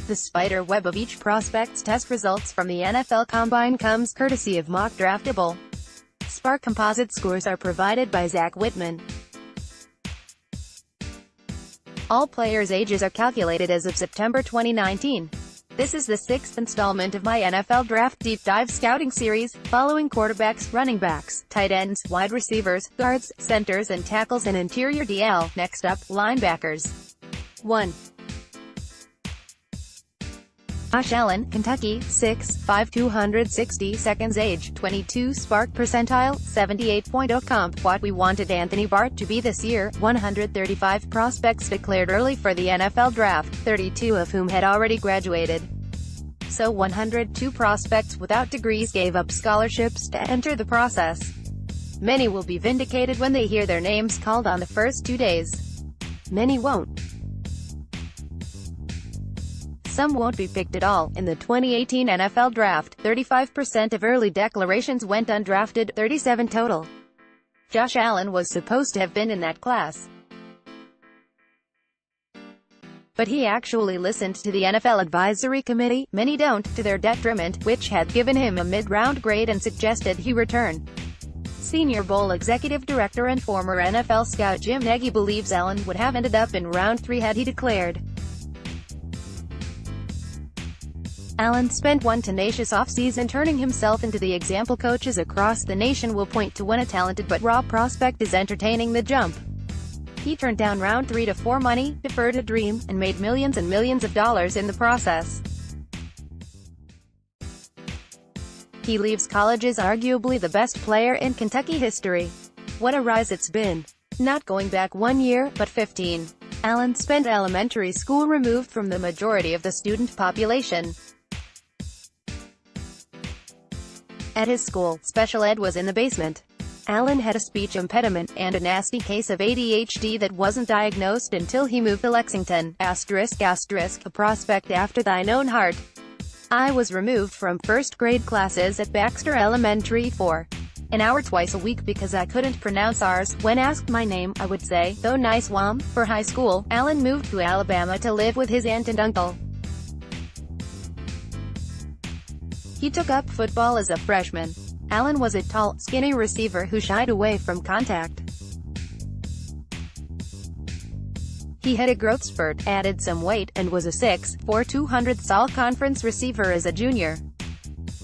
The spider web of each prospect's test results from the NFL Combine comes courtesy of MockDraftable. SPARQ composite scores are provided by Zach Whitman. All players' ages are calculated as of September 2019. This is the 6th installment of my NFL Draft Deep Dive Scouting Series, following quarterbacks, running backs, tight ends, wide receivers, guards, centers and tackles and interior DL. Next up, linebackers. 1. Josh Allen, Kentucky, 6'5", 260 seconds, age 22, SPARQ percentile 78.0, comp what we wanted Anthony Barr to be this year. 135 prospects declared early for the NFL draft, 32 of whom had already graduated. So 102 prospects without degrees gave up scholarships to enter the process. Many will be vindicated when they hear their names called on the first 2 days. Many won't. Some won't be picked at all. In the 2018 NFL Draft, 35% of early declarations went undrafted, 37 total. Josh Allen was supposed to have been in that class. But he actually listened to the NFL Advisory Committee, many don't, to their detriment, which had given him a mid-round grade and suggested he return. Senior Bowl executive director and former NFL scout Jim Nagy believes Allen would have ended up in round 3 had he declared. Allen spent one tenacious offseason turning himself into the example coaches across the nation will point to when a talented but raw prospect is entertaining the jump. He turned down round 3 to 4 money, deferred a dream, and made millions and millions of dollars in the process. He leaves college as arguably the best player in Kentucky history. What a rise it's been. Not going back 1 year, but 15. Allen spent elementary school removed from the majority of the student population. At his school, special ed was in the basement. Allen had a speech impediment, and a nasty case of ADHD that wasn't diagnosed until he moved to Lexington, ***, a prospect after thine own heart. I was removed from first-grade classes at Baxter Elementary for an hour twice a week because I couldn't pronounce R's. When asked my name, I would say, though nice wom. For high school, Allen moved to Alabama to live with his aunt and uncle. He took up football as a freshman. Allen was a tall, skinny receiver who shied away from contact. He had a growth spurt, added some weight, and was a 6'4", 200 all-conference receiver as a junior.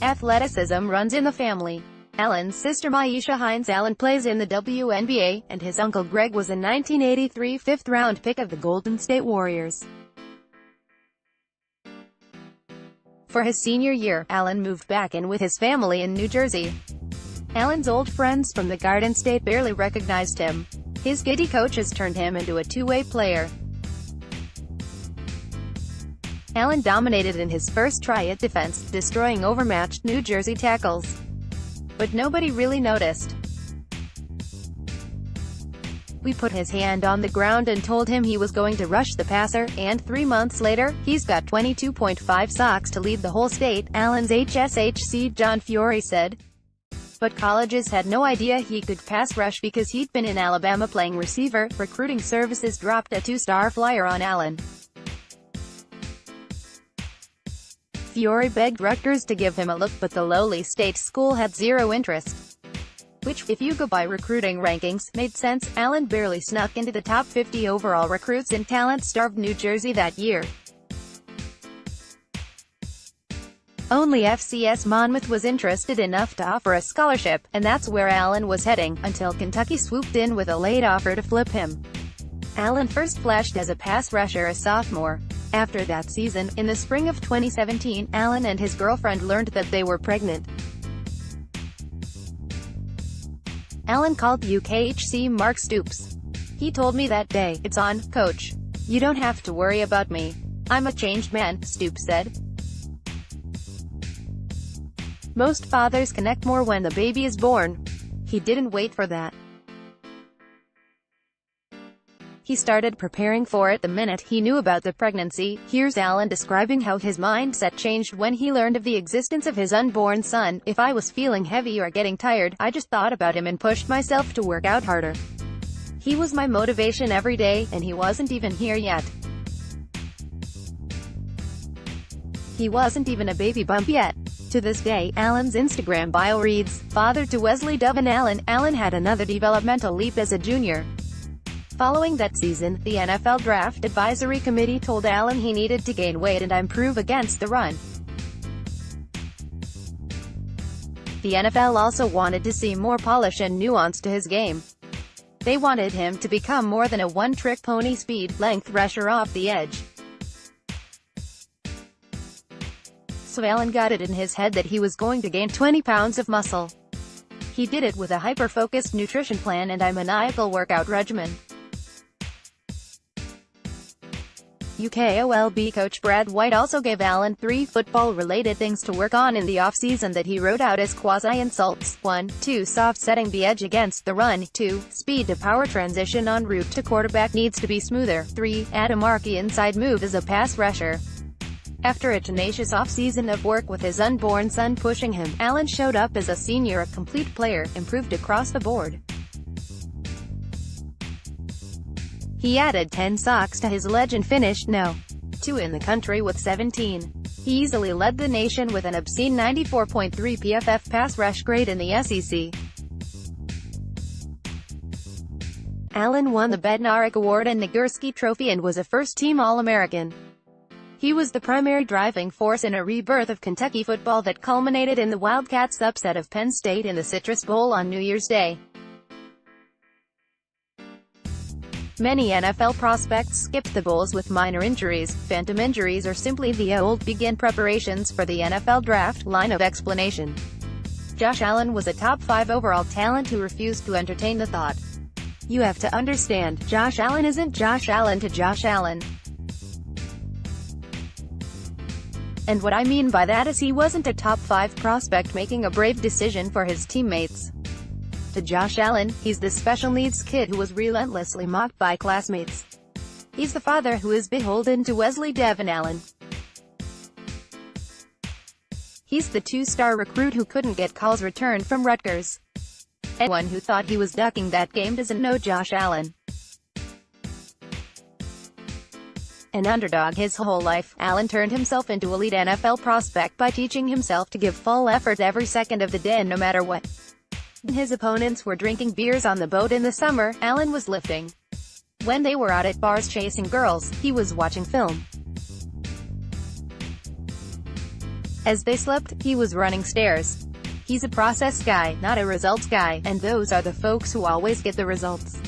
Athleticism runs in the family. Allen's sister Maisha Hines Allen plays in the WNBA, and his uncle Greg was a 1983 fifth-round pick of the Golden State Warriors. For his senior year, Allen moved back in with his family in New Jersey. Allen's old friends from the Garden State barely recognized him. His giddy coaches turned him into a two-way player. Allen dominated in his first try at defense, destroying overmatched New Jersey tackles. But nobody really noticed. We put his hand on the ground and told him he was going to rush the passer, and 3 months later, he's got 22.5 sacks to lead the whole state, Allen's HSHC John Fiore said. But colleges had no idea he could pass rush because he'd been in Alabama playing receiver. Recruiting services dropped a 2-star flyer on Allen. Fiore begged Rutgers to give him a look, but the lowly state school had zero interest. Which, if you go by recruiting rankings, made sense. Allen barely snuck into the top 50 overall recruits in talent-starved New Jersey that year. Only FCS Monmouth was interested enough to offer a scholarship, and that's where Allen was heading, until Kentucky swooped in with a late offer to flip him. Allen first flashed as a pass rusher as sophomore. After that season, in the spring of 2017, Allen and his girlfriend learned that they were pregnant. Allen called UKHC Mark Stoops. He told me that day, "It's on, coach. You don't have to worry about me. I'm a changed man," Stoops said. Most fathers connect more when the baby is born. He didn't wait for that. He started preparing for it the minute he knew about the pregnancy. Here's Allen describing how his mindset changed when he learned of the existence of his unborn son. "If I was feeling heavy or getting tired, I just thought about him and pushed myself to work out harder. He was my motivation every day, and he wasn't even here yet." He wasn't even a baby bump yet. To this day, Allen's Instagram bio reads, "Father to Wesley Devin Allen." Allen had another developmental leap as a junior. Following that season, the NFL Draft Advisory Committee told Allen he needed to gain weight and improve against the run. The NFL also wanted to see more polish and nuance to his game. They wanted him to become more than a one-trick pony: speed, length, rusher off the edge. So Allen got it in his head that he was going to gain 20 pounds of muscle. He did it with a hyper-focused nutrition plan and a maniacal workout regimen. UKOLB coach Brad White also gave Allen 3 football-related things to work on in the off-season that he wrote out as quasi-insults. 1. 2. Soft setting the edge against the run. 2. Speed to power transition en route to quarterback needs to be smoother. 3. Add a marquee inside move as a pass rusher. After a tenacious off-season of work with his unborn son pushing him, Allen showed up as a senior a complete player, improved across the board. He added 10 socks to his ledge and finished No. 2 in the country with 17. He easily led the nation with an obscene 94.3 PFF pass rush grade in the SEC. Allen won the Bednarik Award and Nagurski Trophy and was a first-team All-American. He was the primary driving force in a rebirth of Kentucky football that culminated in the Wildcats' upset of Penn State in the Citrus Bowl on New Year's Day. Many NFL prospects skipped the bowls with minor injuries, phantom injuries, or simply the old begin preparations for the NFL draft line of explanation. Josh Allen was a top 5 overall talent who refused to entertain the thought. You have to understand, Josh Allen isn't Josh Allen to Josh Allen. And what I mean by that is he wasn't a top 5 prospect making a brave decision for his teammates. To Josh Allen, he's the special needs kid who was relentlessly mocked by classmates. He's the father who is beholden to Wesley Devin Allen. He's the 2-star recruit who couldn't get calls returned from Rutgers. Anyone who thought he was ducking that game doesn't know Josh Allen. An underdog his whole life, Allen turned himself into elite NFL prospect by teaching himself to give full effort every second of the day no matter what. When his opponents were drinking beers on the boat in the summer, Allen was lifting. When they were out at bars chasing girls, he was watching film. As they slept, he was running stairs. He's a process guy, not a results guy, and those are the folks who always get the results.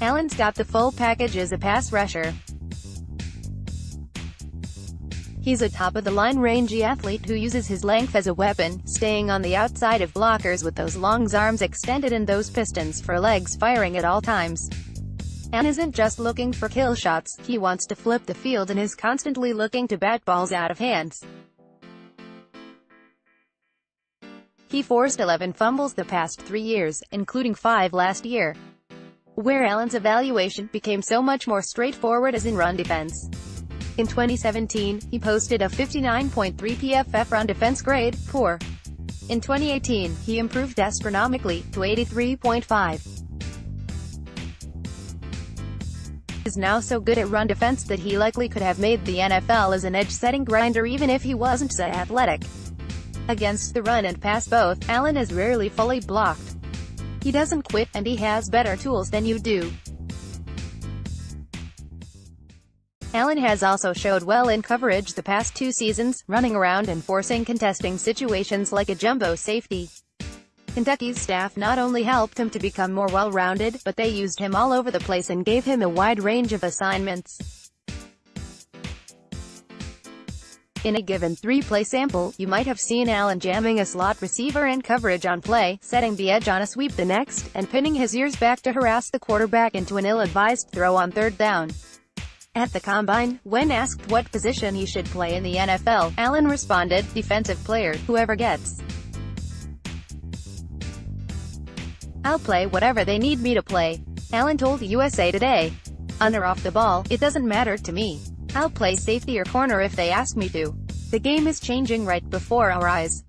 Allen's got the full package as a pass rusher. He's a top-of-the-line rangy athlete who uses his length as a weapon, staying on the outside of blockers with those long arms extended and those pistons for legs firing at all times. Allen isn't just looking for kill shots, he wants to flip the field and is constantly looking to bat balls out of hands. He forced 11 fumbles the past 3 years, including 5 last year. Where Allen's evaluation became so much more straightforward is in run defense. In 2017, he posted a 59.3 PFF run defense grade, poor. In 2018, he improved astronomically, to 83.5. He is now so good at run defense that he likely could have made the NFL as an edge-setting grinder even if he wasn't so athletic. Against the run and pass both, Allen is rarely fully blocked. He doesn't quit, and he has better tools than you do. Allen has also showed well in coverage the past 2 seasons, running around and forcing contesting situations like a jumbo safety. Kentucky's staff not only helped him to become more well-rounded, but they used him all over the place and gave him a wide range of assignments. In a given 3-play sample, you might have seen Allen jamming a slot receiver in coverage on play, setting the edge on a sweep the next, and pinning his ears back to harass the quarterback into an ill-advised throw on 3rd down. At the Combine, when asked what position he should play in the NFL, Allen responded, "Defensive player, whoever gets. I'll play whatever they need me to play." Allen told USA Today. "On or off the ball, it doesn't matter to me. I'll play safety or corner if they ask me to. The game is changing right before our eyes.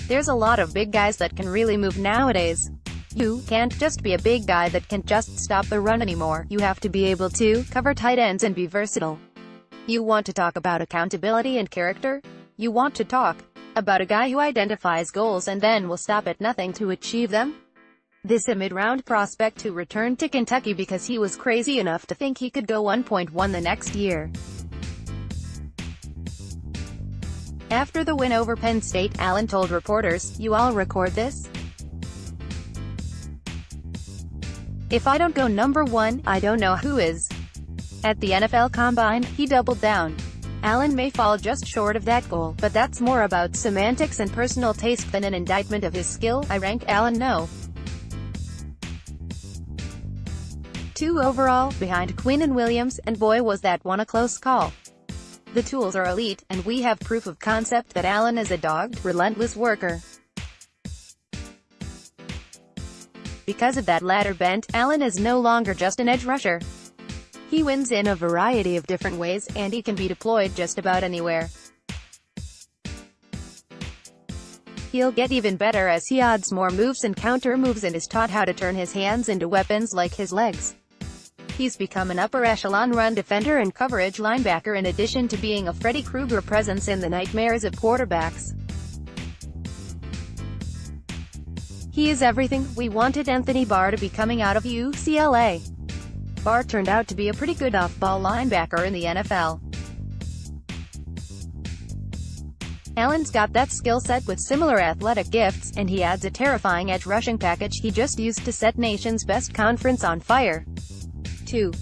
There's a lot of big guys that can really move nowadays. You can't just be a big guy that can just stop the run anymore. You have to be able to cover tight ends and be versatile. You want to talk about accountability and character? You want to talk about a guy who identifies goals and then will stop at nothing to achieve them? This a mid-round prospect who returned to Kentucky because he was crazy enough to think he could go 1.1 the next year. After the win over Penn State, Allen told reporters, "You all record this? If I don't go number one, I don't know who is." At the NFL Combine, he doubled down. Allen may fall just short of that goal, but that's more about semantics and personal taste than an indictment of his skill. I rank Allen no. 2 overall, behind Quinn and Williams, and boy was that one a close call. The tools are elite, and we have proof of concept that Allen is a dogged, relentless worker. Because of that latter bent, Allen is no longer just an edge rusher. He wins in a variety of different ways, and he can be deployed just about anywhere. He'll get even better as he adds more moves and counter moves and is taught how to turn his hands into weapons like his legs. He's become an upper echelon run defender and coverage linebacker in addition to being a Freddy Krueger presence in the nightmares of quarterbacks. He is everything we wanted Anthony Barr to be coming out of UCLA. Barr turned out to be a pretty good off-ball linebacker in the NFL. Allen's got that skill set with similar athletic gifts, and he adds a terrifying edge rushing package he just used to set nation's best conference on fire. 2.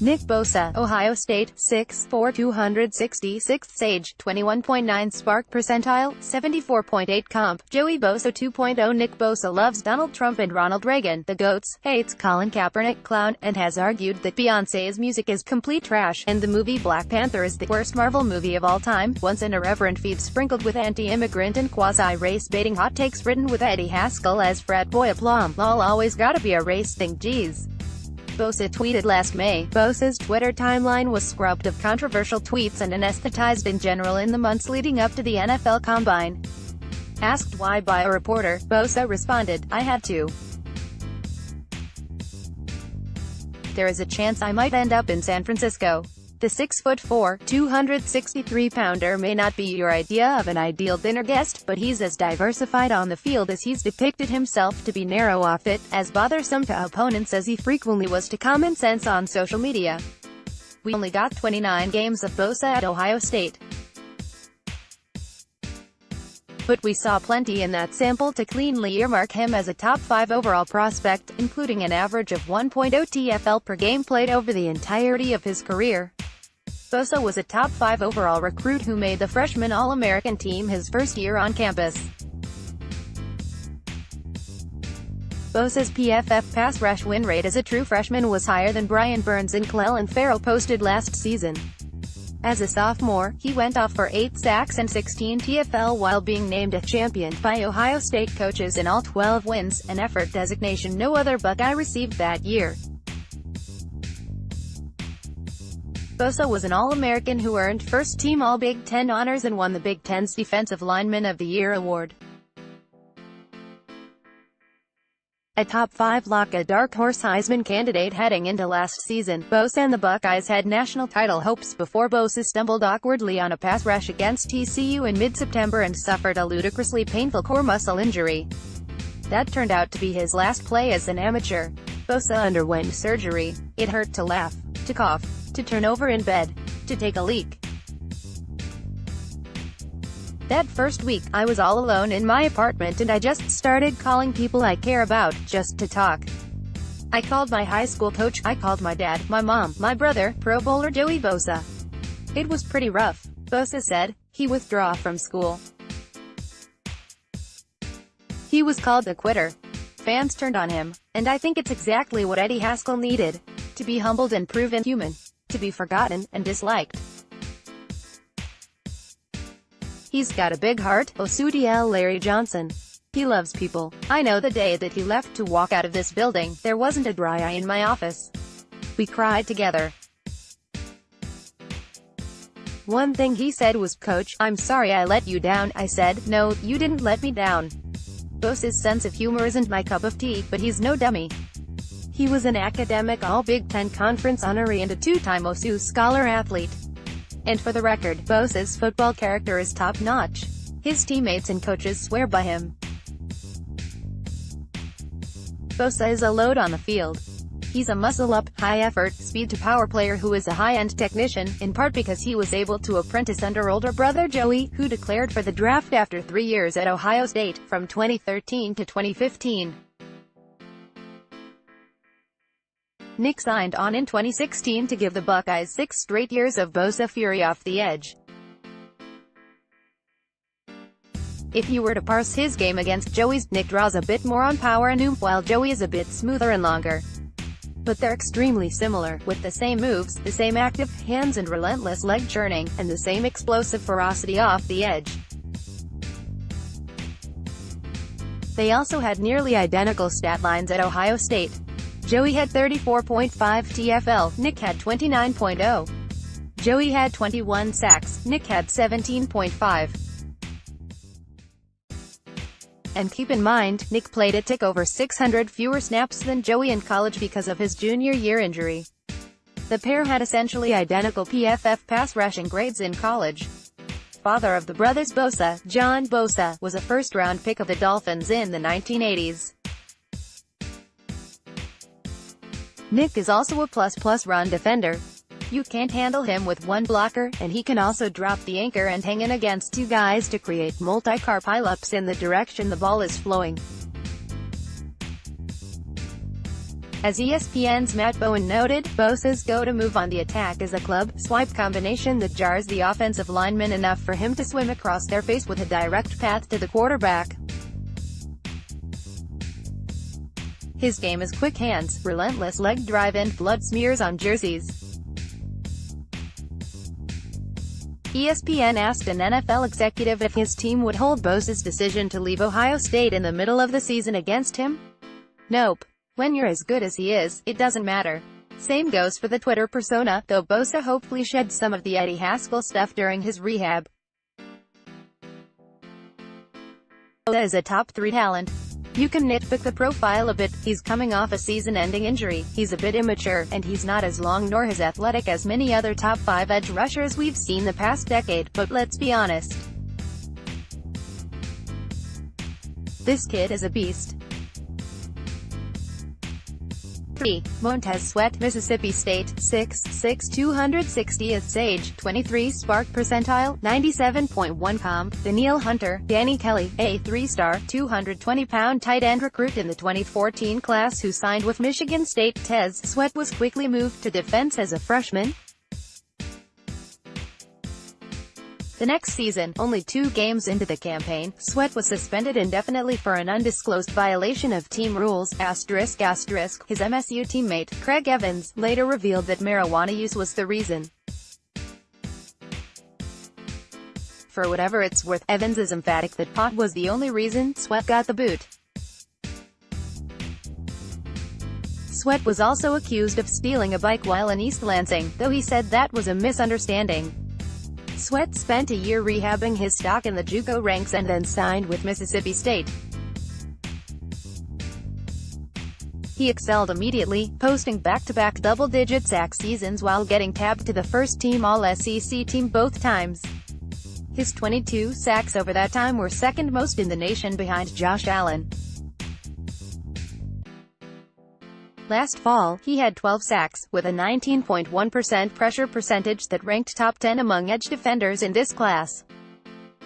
Nick Bosa, Ohio State, 6'4", 266 age, 21.9 SPARQ percentile, 74.8 comp, Joey Bosa 2.0. Nick Bosa loves Donald Trump and Ronald Reagan, the GOATs, hates Colin Kaepernick, clown, and has argued that Beyoncé's music is complete trash, and the movie Black Panther is the worst Marvel movie of all time. Once an irreverent feed sprinkled with anti-immigrant and quasi-race baiting hot takes written with Eddie Haskell as frat boy aplomb. Lol, always gotta be a race thing, geez. Bosa tweeted last May. Bosa's Twitter timeline was scrubbed of controversial tweets and anesthetized in general in the months leading up to the NFL Combine. Asked why by a reporter, Bosa responded, "I had to. There is a chance I might end up in San Francisco." The 6'4", 263-pounder may not be your idea of an ideal dinner guest, but he's as diversified on the field as he's depicted himself to be narrow off it, as bothersome to opponents as he frequently was to common sense on social media. We only got 29 games of Bosa at Ohio State, but we saw plenty in that sample to cleanly earmark him as a top 5 overall prospect, including an average of 1.0 TFL per game played over the entirety of his career. Bosa was a top 5 overall recruit who made the freshman All-American team his first year on campus. Bosa's PFF pass rush win rate as a true freshman was higher than Brian Burns and Clelin Ferrell posted last season. As a sophomore, he went off for 8 sacks and 16 TFL while being named a champion by Ohio State coaches in all 12 wins, an effort designation no other Buckeye received that year. Bosa was an All-American who earned first-team All-Big Ten honors and won the Big Ten's Defensive Lineman of the Year award. A top 5 lock, a dark horse Heisman candidate heading into last season, Bosa and the Buckeyes had national title hopes before Bosa stumbled awkwardly on a pass rush against TCU in mid-September and suffered a ludicrously painful core muscle injury. That turned out to be his last play as an amateur. Bosa underwent surgery. It hurt to laugh, to cough, to turn over in bed, to take a leak. That first week, I was all alone in my apartment and I just started calling people I care about, just to talk. I called my high school coach, I called my dad, my mom, my brother, Pro Bowler Joey Bosa. It was pretty rough. Bosa said. He withdrew from school. He was called a quitter. Fans turned on him. And I think it's exactly what Eddie Haskell needed. To be humbled and proven human. To be forgotten and disliked. He's got a big heart, Osudiel Larry Johnson. He loves people. I know the day that he left to walk out of this building, there wasn't a dry eye in my office. We cried together. One thing he said was, "Coach, I'm sorry I let you down." I said, "No, you didn't let me down." Bosa's sense of humor isn't my cup of tea, but he's no dummy. He was an academic All-Big Ten Conference honoree and a two-time OSU Scholar athlete. And for the record, Bosa's football character is top-notch. His teammates and coaches swear by him. Bosa is a load on the field. He's a muscle-up, high-effort, speed-to-power player who is a high-end technician, in part because he was able to apprentice under older brother Joey, who declared for the draft after 3 years at Ohio State, from 2013 to 2015. Nick signed on in 2016 to give the Buckeyes 6 straight years of Bosa fury off the edge. If you were to parse his game against Joey's, Nick draws a bit more on power and oomph while Joey is a bit smoother and longer. But they're extremely similar, with the same moves, the same active hands and relentless leg churning, and the same explosive ferocity off the edge. They also had nearly identical stat lines at Ohio State. Joey had 34.5 TFL, Nick had 29.0. Joey had 21 sacks, Nick had 17.5. And keep in mind, Nick played a tick over 600 fewer snaps than Joey in college because of his junior year injury. The pair had essentially identical PFF pass rushing grades in college. Father of the brothers Bosa, John Bosa, was a first-round pick of the Dolphins in the 1980s. Nick is also a plus-plus run defender. You can't handle him with one blocker, and he can also drop the anchor and hang in against two guys to create multi-car pileups in the direction the ball is flowing. As ESPN's Matt Bowen noted, Bosa's go-to move on the attack is a club-swipe combination that jars the offensive lineman enough for him to swim across their face with a direct path to the quarterback. His game is quick hands, relentless leg drive and blood smears on jerseys. ESPN asked an NFL executive if his team would hold Bosa's decision to leave Ohio State in the middle of the season against him. Nope. When you're as good as he is, it doesn't matter. Same goes for the Twitter persona, though Bosa hopefully shed some of the Eddie Haskell stuff during his rehab. Bosa is a top 3 talent. You can nitpick the profile a bit. He's coming off a season-ending injury, he's a bit immature, and he's not as long nor as athletic as many other top 5 edge rushers we've seen the past decade, but let's be honest. This kid is a beast. 3. Montez Sweat, Mississippi State, 6'6", 260th age, 23 SPARQ percentile, 97.1 comp. Danielle Hunter, Danny Kelly, a 3-star, 220-pound tight end recruit in the 2014 class who signed with Michigan State. Tez Sweat was quickly moved to defense as a freshman. The next season, only 2 games into the campaign, Sweat was suspended indefinitely for an undisclosed violation of team rules, ***. His MSU teammate, Craig Evans, later revealed that marijuana use was the reason. For whatever it's worth, Evans is emphatic that pot was the only reason Sweat got the boot. Sweat was also accused of stealing a bike while in East Lansing, though he said that was a misunderstanding. Sweat spent a year rehabbing his stock in the JUCO ranks and then signed with Mississippi State. He excelled immediately, posting back-to-back double-digit sack seasons while getting tabbed to the first-team All-SEC team both times. His 22 sacks over that time were second most in the nation behind Josh Allen. Last fall, he had 12 sacks, with a 19.1% pressure percentage that ranked top 10 among edge defenders in this class.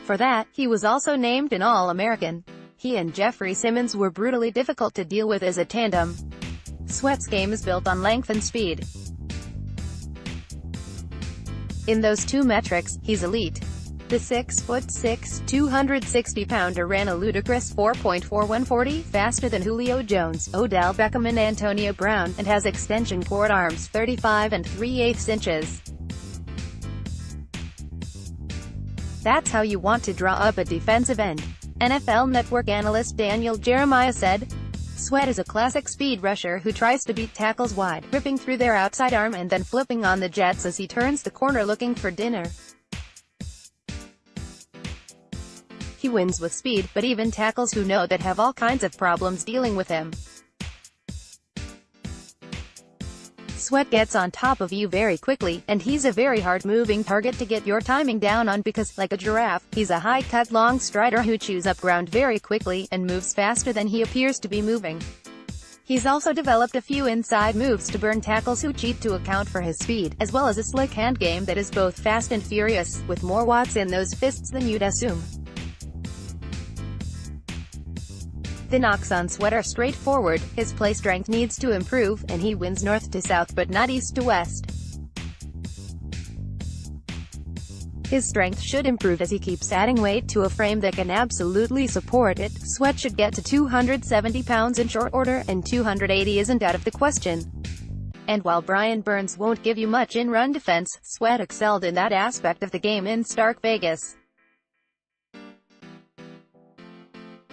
For that, he was also named an All-American. He and Jeffrey Simmons were brutally difficult to deal with as a tandem. Sweat's game is built on length and speed. In those two metrics, he's elite. The 6'6", 260-pounder ran a ludicrous 4.4140, faster than Julio Jones, Odell Beckham and Antonio Brown, and has extension cord arms 35 3/8 inches. That's how you want to draw up a defensive end. NFL Network analyst Daniel Jeremiah said, Sweat is a classic speed rusher who tries to beat tackles wide, ripping through their outside arm and then flipping on the jets as he turns the corner looking for dinner. He wins with speed, but even tackles who know that have all kinds of problems dealing with him. Sweat gets on top of you very quickly, and he's a very hard-moving target to get your timing down on because, like a giraffe, he's a high-cut long strider who chews up ground very quickly, and moves faster than he appears to be moving. He's also developed a few inside moves to burn tackles who cheat to account for his speed, as well as a slick hand game that is both fast and furious, with more watts in those fists than you'd assume. The knocks on Sweat are straightforward: his play strength needs to improve, and he wins north to south but not east to west. His strength should improve as he keeps adding weight to a frame that can absolutely support it. Sweat should get to 270 pounds in short order, and 280 isn't out of the question. And while Brian Burns won't give you much in run defense, Sweat excelled in that aspect of the game in stark Vegas.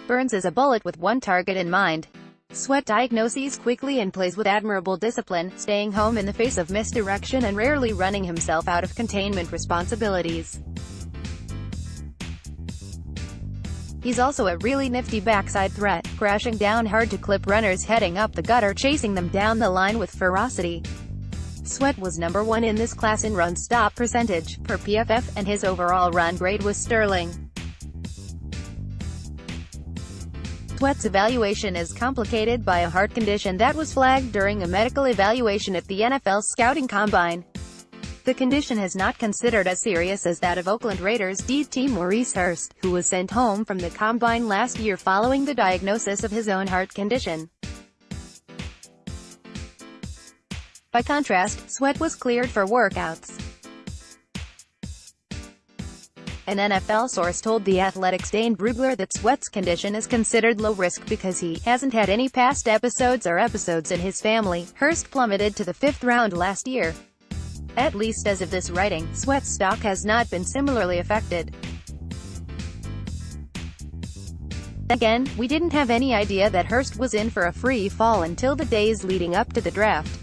Burns is a bullet with one target in mind. Sweat diagnoses quickly and plays with admirable discipline, staying home in the face of misdirection and rarely running himself out of containment responsibilities. He's also a really nifty backside threat, crashing down hard to clip runners heading up the gut or chasing them down the line with ferocity. Sweat was number 1 in this class in run stop percentage, per PFF, and his overall run grade was sterling. Sweat's evaluation is complicated by a heart condition that was flagged during a medical evaluation at the NFL's scouting combine. The condition is not considered as serious as that of Oakland Raiders DT Maurice Hurst, who was sent home from the combine last year following the diagnosis of his own heart condition. By contrast, Sweat was cleared for workouts. An NFL source told The Athletic's Dane Brugler that Sweat's condition is considered low risk because he hasn't had any past episodes in his family. Hurst plummeted to the 5th round last year. At least as of this writing, Sweat's stock has not been similarly affected. Again, we didn't have any idea that Hurst was in for a free fall until the days leading up to the draft.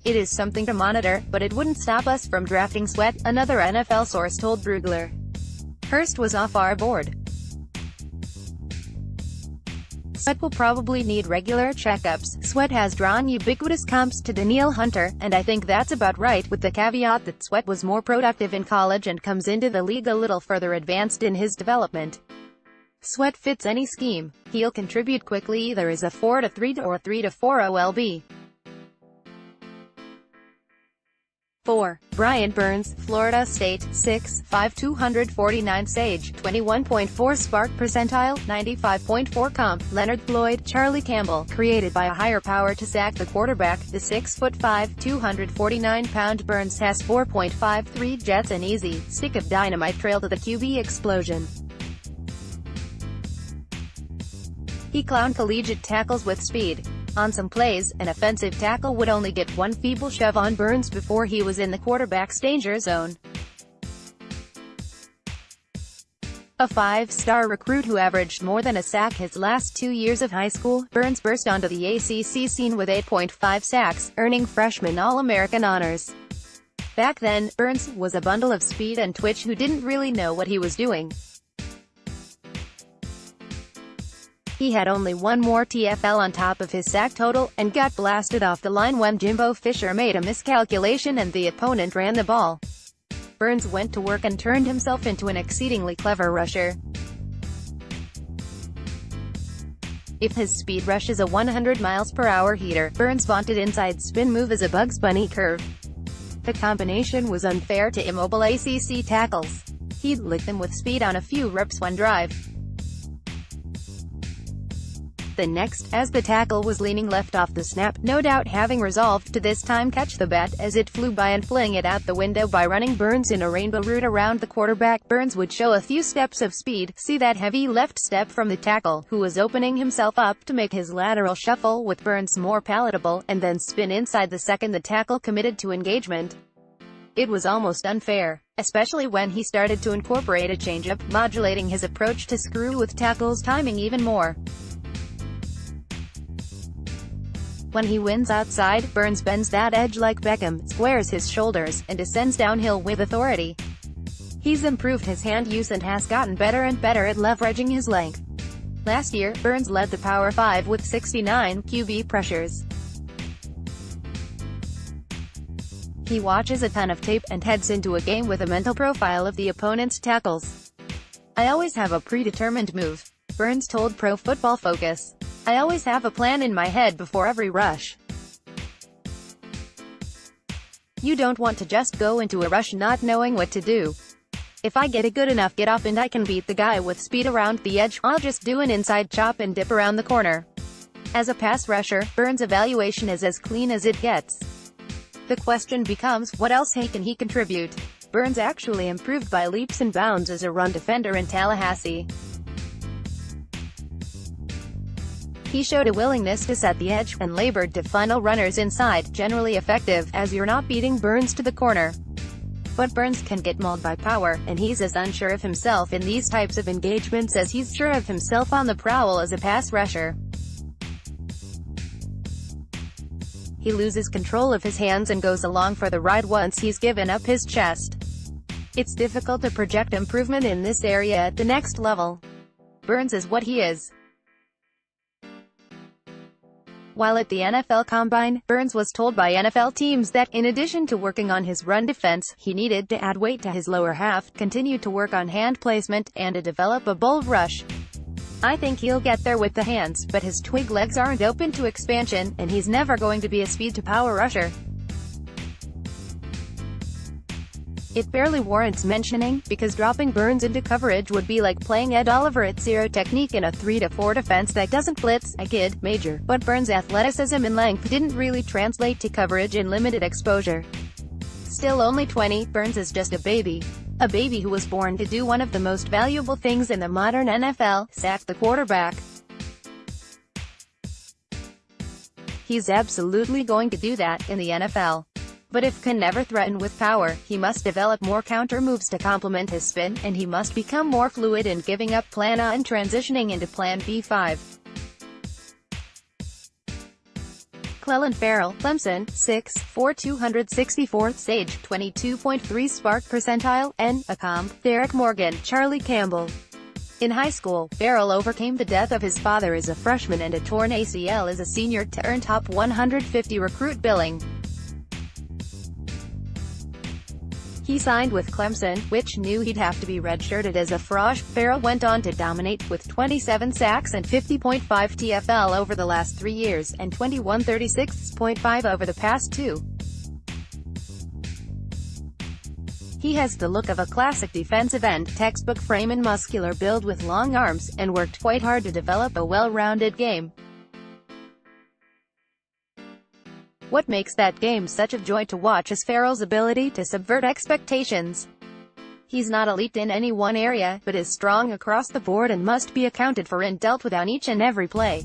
It is something to monitor, but it wouldn't stop us from drafting Sweat, another NFL source told Brugler. Hurst was off our board. Sweat will probably need regular checkups. Sweat has drawn ubiquitous comps to Danielle Hunter, and I think that's about right, with the caveat that Sweat was more productive in college and comes into the league a little further advanced in his development. Sweat fits any scheme. He'll contribute quickly either as a 4-3 or 3-4 OLB. 4. Brian Burns, Florida State, 6'5", 249 Sage, 21.4 SPARQ percentile, 95.4 comp. Leonard Floyd, Charlie Campbell, created by a higher power to sack the quarterback. The 6'5", 249-pound Burns has 4.53 jets, an easy stick of dynamite trail to the QB explosion. He clowned collegiate tackles with speed. On some plays, an offensive tackle would only get one feeble shove on Burns before he was in the quarterback's danger zone. A 5-star recruit who averaged more than a sack his last 2 years of high school, Burns burst onto the ACC scene with 8.5 sacks, earning freshman All-American honors. Back then, Burns was a bundle of speed and twitch who didn't really know what he was doing. He had only one more TFL on top of his sack total, and got blasted off the line when Jimbo Fisher made a miscalculation and the opponent ran the ball. Burns went to work and turned himself into an exceedingly clever rusher. If his speed rush is a 100 mph heater, Burns' vaunted inside spin move is a Bugs Bunny curve. The combination was unfair to immobile ACC tackles. He'd lick them with speed on a few reps one drive. The next, as the tackle was leaning left off the snap, no doubt having resolved to this time catch the bat as it flew by and fling it out the window by running Burns in a rainbow route around the quarterback. Burns would show a few steps of speed, see that heavy left step from the tackle, who was opening himself up to make his lateral shuffle with Burns more palatable, and then spin inside the second the tackle committed to engagement. It was almost unfair, especially when he started to incorporate a changeup, modulating his approach to screw with tackles' timing even more. When he wins outside, Burns bends that edge like Beckham, squares his shoulders, and descends downhill with authority. He's improved his hand use and has gotten better and better at leveraging his length. Last year, Burns led the Power 5 with 69 QB pressures. He watches a ton of tape and heads into a game with a mental profile of the opponent's tackles. "I always have a predetermined move," Burns told Pro Football Focus. "I always have a plan in my head before every rush. You don't want to just go into a rush not knowing what to do. If I get a good enough get off and I can beat the guy with speed around the edge, I'll just do an inside chop and dip around the corner." As a pass rusher, Burns' evaluation is as clean as it gets. The question becomes, what else can he contribute? Burns actually improved by leaps and bounds as a run defender in Tallahassee. He showed a willingness to set the edge, and labored to funnel runners inside, generally effective, as you're not beating Burns to the corner. But Burns can get mauled by power, and he's as unsure of himself in these types of engagements as he's sure of himself on the prowl as a pass rusher. He loses control of his hands and goes along for the ride once he's given up his chest. It's difficult to project improvement in this area at the next level. Burns is what he is. While at the NFL Combine, Burns was told by NFL teams that, in addition to working on his run defense, he needed to add weight to his lower half, continue to work on hand placement, and to develop a bold rush. "I think he'll get there with the hands, but his twig legs aren't open to expansion, and he's never going to be a speed-to-power rusher." It barely warrants mentioning, because dropping Burns into coverage would be like playing Ed Oliver at zero technique in a 3-4 defense that doesn't blitz. I kid, Major. But Burns' athleticism and length didn't really translate to coverage in limited exposure. Still only 20, Burns is just a baby. A baby who was born to do one of the most valuable things in the modern NFL, sack the quarterback. He's absolutely going to do that in the NFL. But if can never threaten with power, he must develop more counter moves to complement his spin, and he must become more fluid in giving up plan A and transitioning into plan B5. Clelin Ferrell, Clemson, 6'4", 264th age, 22.3 SPARQ percentile, N, a comp. Derek Morgan, Charlie Campbell. In high school, Ferrell overcame the death of his father as a freshman and a torn ACL as a senior to earn top 150 recruit billing. He signed with Clemson, which knew he'd have to be redshirted as a frosh. Ferrell went on to dominate, with 27 sacks and 50.5 TFL over the last 3 years, and 21.36.5 over the past 2. He has the look of a classic defensive end, textbook frame and muscular build with long arms, and worked quite hard to develop a well-rounded game. What makes that game such a joy to watch is Ferrell's ability to subvert expectations. He's not elite in any one area, but is strong across the board and must be accounted for and dealt with on each and every play.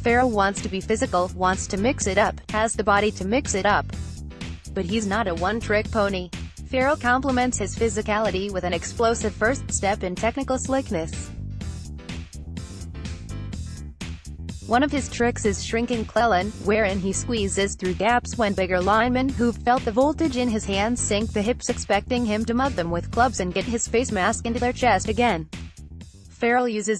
Ferrell wants to be physical, wants to mix it up, has the body to mix it up. But he's not a one-trick pony. Ferrell complements his physicality with an explosive first step and technical slickness. One of his tricks is shrinking Clelin, wherein he squeezes through gaps when bigger linemen who've felt the voltage in his hands sink the hips, expecting him to mug them with clubs and get his face mask into their chest again. Ferrell uses